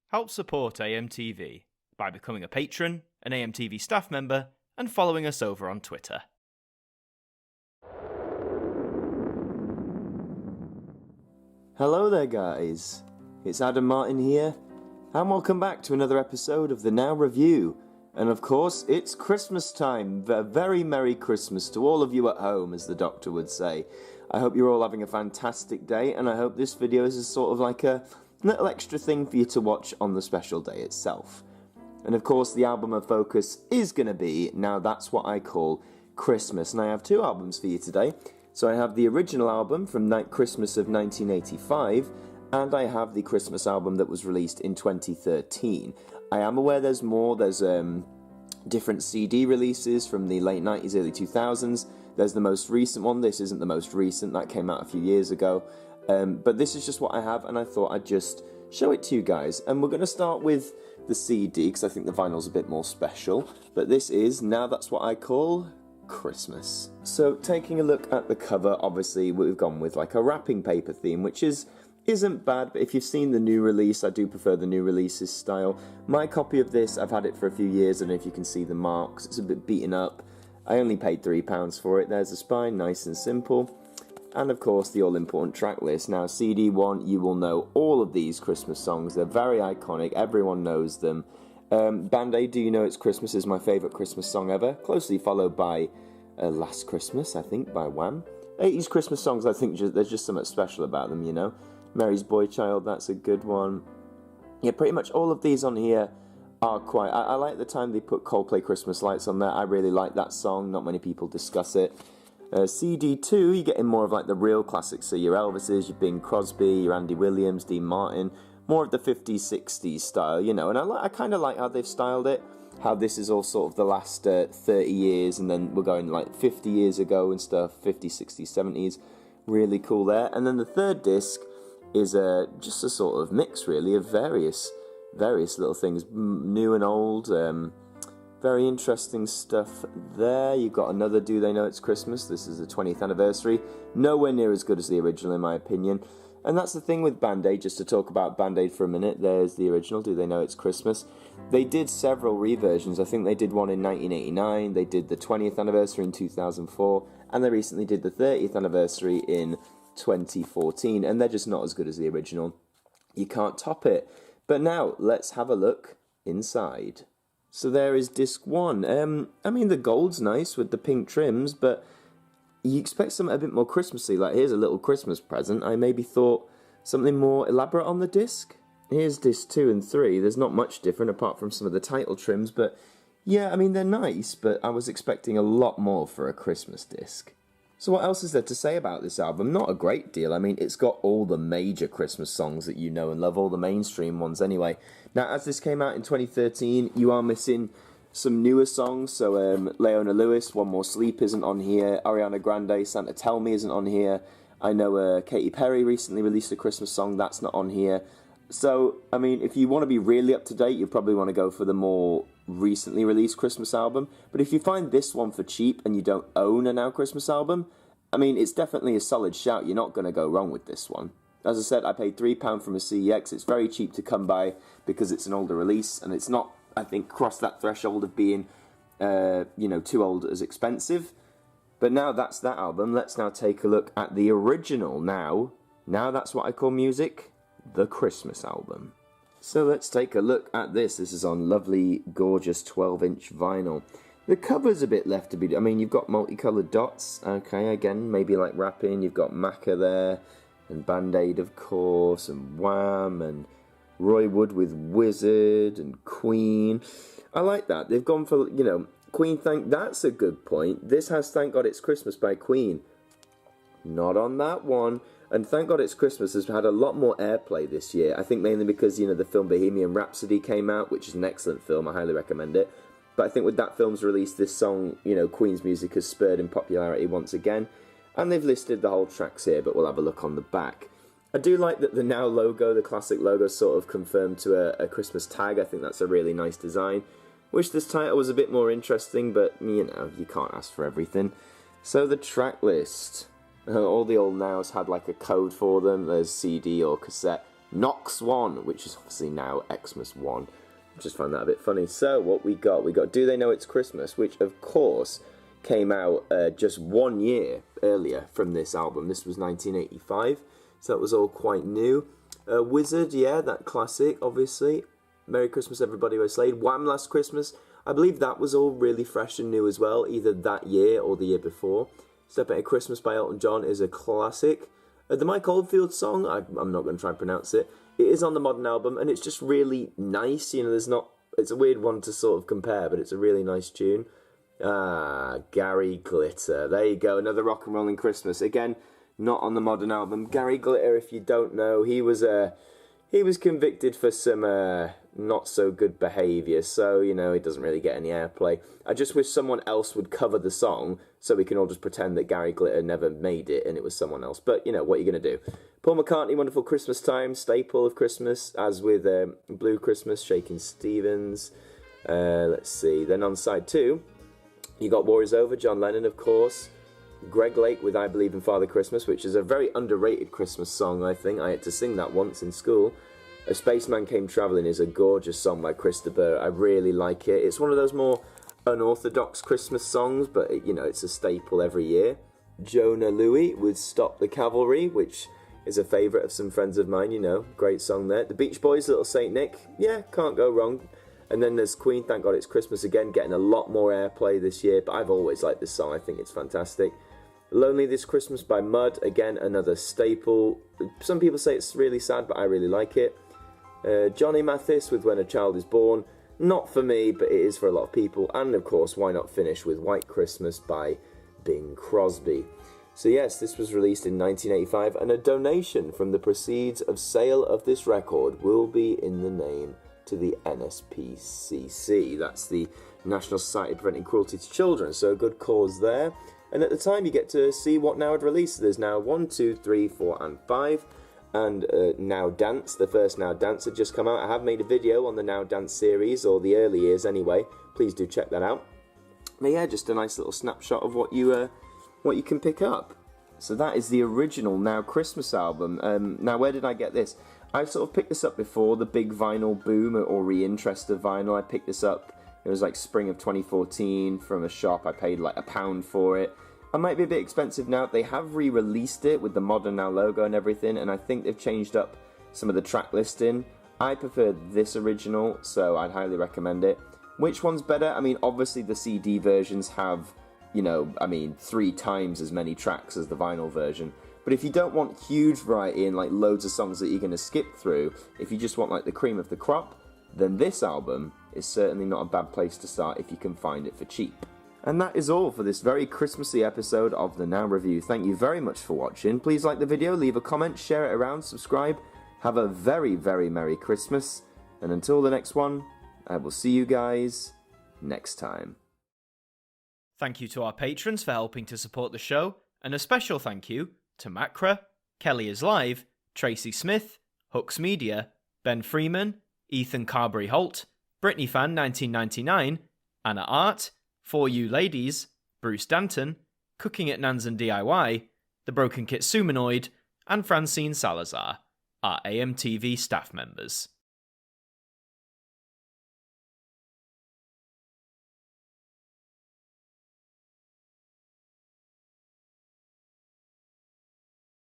Help support AMTV by becoming a patron, an AMTV staff member, and following us over on Twitter. Hello there guys, it's Adam Martin here, and welcome back to another episode of the Now Review. And of course, it's Christmas time. A very Merry Christmas to all of you at home, as the doctor would say. I hope you're all having a fantastic day, and I hope this video is a sort of like a little extra thing for you to watch on the special day itself. And of course, the album of focus is going to be Now That's What I Call Christmas. And I have two albums for you today. So I have the original album from Christmas of 1985, and I have the Christmas album that was released in 2013. I am aware there's more. There's different CD releases from the late 90s, early 2000s. There's the most recent one. This isn't the most recent. That came out a few years ago. But this is just what I have, and I thought I'd just show it to you guys. And we're going to start with the CD, because I think the vinyl's a bit more special. But this is Now That's What I Call Christmas. So taking a look at the cover, obviously we've gone with like a wrapping paper theme, which isn't bad, but if you've seen the new release, I do prefer the new releases style. My copy of this, I've had it for a few years. I don't know if you can see the marks. It's a bit beaten up. I only paid £3 for it. There's the spine, nice and simple. And of course, the all-important track list. Now, CD1, you will know all of these Christmas songs. They're very iconic. Everyone knows them. Band-Aid, Do You Know It's Christmas is my favourite Christmas song ever. Closely followed by Last Christmas, I think, by Wham. 80s Christmas songs, I think there's just something special about them, you know. Mary's Boy Child, that's a good one. Yeah, pretty much all of these on here are quite... I like the time they put Coldplay Christmas Lights on there. I really like that song. Not many people discuss it. CD2, you're getting more of like the real classics, so your Elvises, your Bing Crosby, your Andy Williams, Dean Martin, more of the 50s, 60s style, you know, and I kind of like how they've styled it, how this is all sort of the last 30 years, and then we're going like 50 years ago and stuff, 50s, 60s, 70s, really cool there. And then the third disc is just a sort of mix, really, of various little things, new and old. Very interesting stuff there. You've got another Do They Know It's Christmas. This is the 20th anniversary. Nowhere near as good as the original, in my opinion. And that's the thing with Band-Aid, just to talk about Band-Aid for a minute. There's the original, Do They Know It's Christmas. They did several reversions. I think they did one in 1989. They did the 20th anniversary in 2004. And they recently did the 30th anniversary in 2014. And they're just not as good as the original. You can't top it. But now, let's have a look inside. So there is disc 1. I mean, the gold's nice with the pink trims, but you expect something a bit more Christmassy. Like, here's a little Christmas present. I maybe thought something more elaborate on the disc. Here's disc 2 and 3. There's not much different apart from some of the title trims, but yeah, I mean, they're nice, but I was expecting a lot more for a Christmas disc. So what else is there to say about this album? Not a great deal. I mean, it's got all the major Christmas songs that you know and love, all the mainstream ones anyway. Now, as this came out in 2013, you are missing some newer songs. So Leona Lewis, One More Sleep isn't on here. Ariana Grande, Santa Tell Me isn't on here. I know Katy Perry recently released a Christmas song, that's not on here. So, I mean, if you want to be really up to date, you probably want to go for the more recently released Christmas album. But if you find this one for cheap and you don't own a Now Christmas album, I mean, it's definitely a solid shout. You're not going to go wrong with this one. As I said, I paid £3 from a CEX. It's very cheap to come by because it's an older release, and it's not, I think, crossed that threshold of being, too old as expensive. But now that's that album. Let's now take a look at the original Now That's What I Call Music, the Christmas album. So let's take a look at this. This is on lovely, gorgeous 12-inch vinyl. The cover's a bit left to be... I mean, you've got multicoloured dots. Okay, again, maybe like wrapping. You've got Macca there, and Band-Aid, of course, and Wham, and Roy Wood with Wizard, and Queen. I like that. They've gone for, Queen, that's a good point. This has Thank God It's Christmas by Queen. Not on that one. And Thank God It's Christmas has had a lot more airplay this year. I think mainly because, the film Bohemian Rhapsody came out, which is an excellent film. I highly recommend it. But I think with that film's release, this song, Queen's music has spurred in popularity once again. And they've listed the whole tracks here, but we'll have a look on the back. I do like that the Now logo, the classic logo, sort of confirmed to a Christmas tag. I think that's a really nice design. Wish this title was a bit more interesting, but, you can't ask for everything. So the track list. All the old Nows had like a code for them. There's CD or cassette. Nox 1, which is obviously now Xmas 1. I just found that a bit funny. So what we got Do They Know It's Christmas, which of course came out just 1 year earlier from this album. This was 1985, so that was all quite new. Wizard, yeah, that classic, obviously. Merry Christmas, Everybody Was Slayed. Wham! Last Christmas, I believe that was all really fresh and new as well, either that year or the year before. Step Into Christmas by Elton John is a classic. The Mike Oldfield song, I'm not going to try and pronounce it. It is on the modern album, and it's just really nice. You know, it's a weird one to sort of compare, but it's a really nice tune. Gary Glitter. There you go, another rock and rolling Christmas. Again, not on the modern album. Gary Glitter, if you don't know, he was convicted for some not so good behaviour, so, you know, he doesn't really get any airplay. I just wish someone else would cover the song so we can all just pretend that Gary Glitter never made it and it was someone else. But, you know, what are you going to do? Paul McCartney, Wonderful Christmas Time, staple of Christmas, as with Blue Christmas, Shakin' Stevens. Let's see. Then on side 2, you got War Is Over, John Lennon, of course. Greg Lake with I Believe in Father Christmas, which is a very underrated Christmas song, I think. I had to sing that once in school. A Spaceman Came Travelling is a gorgeous song by Christopher. I really like it. It's one of those more unorthodox Christmas songs, but, you know, it's a staple every year. Jonah Louie with Stop the Cavalry, which is a favourite of some friends of mine, you know. Great song there. The Beach Boys, Little Saint Nick. Yeah, can't go wrong. And then there's Queen, Thank God It's Christmas Again, getting a lot more airplay this year, but I've always liked this song. I think it's fantastic. Lonely This Christmas by Mud, again, another staple. Some people say it's really sad, but I really like it. Johnny Mathis with When a Child is Born. Not for me, but it is for a lot of people. And, of course, why not finish with White Christmas by Bing Crosby. So, yes, this was released in 1985, and a donation from the proceeds of sale of this record will be in the name to the NSPCC. That's the National Society Preventing Cruelty to Children, so a good cause there. And at the time, you get to see what Now had released. There's Now 1, 2, 3, 4, and 5. And Now Dance, the first Now Dance had just come out. I have made a video on the Now Dance series, or the early years anyway. Please do check that out. But yeah, just a nice little snapshot of what you can pick up. So that is the original Now Christmas album. Now, where did I get this? I sort of picked this up before the big vinyl boom or re-interest of vinyl. I picked this up. It was like spring of 2014 from a shop. I paid like £1 for it. It might be a bit expensive now. They have re-released it with the Modern Now logo and everything, and I think they've changed up some of the track listing. I prefer this original, so I'd highly recommend it. Which one's better? I mean, obviously the CD versions have, 3 times as many tracks as the vinyl version. But if you don't want huge variety and like loads of songs that you're going to skip through, if you just want like the cream of the crop, then this album is certainly not a bad place to start if you can find it for cheap. And that is all for this very Christmassy episode of the Now Review. Thank you very much for watching. Please like the video, leave a comment, share it around, subscribe. Have a very, very Merry Christmas. And until the next one, I will see you guys next time. Thank you to our patrons for helping to support the show, and a special thank you to Macra, Kelly is Live, Tracy Smith, Hooks Media, Ben Freeman, Ethan Carberry-Holt, Brittany Fan 1999, Anna Art, For You Ladies, Bruce Danton, Cooking at Nansen DIY, The Broken Kit Sumanoid, and Francine Salazar, our AMTV staff members.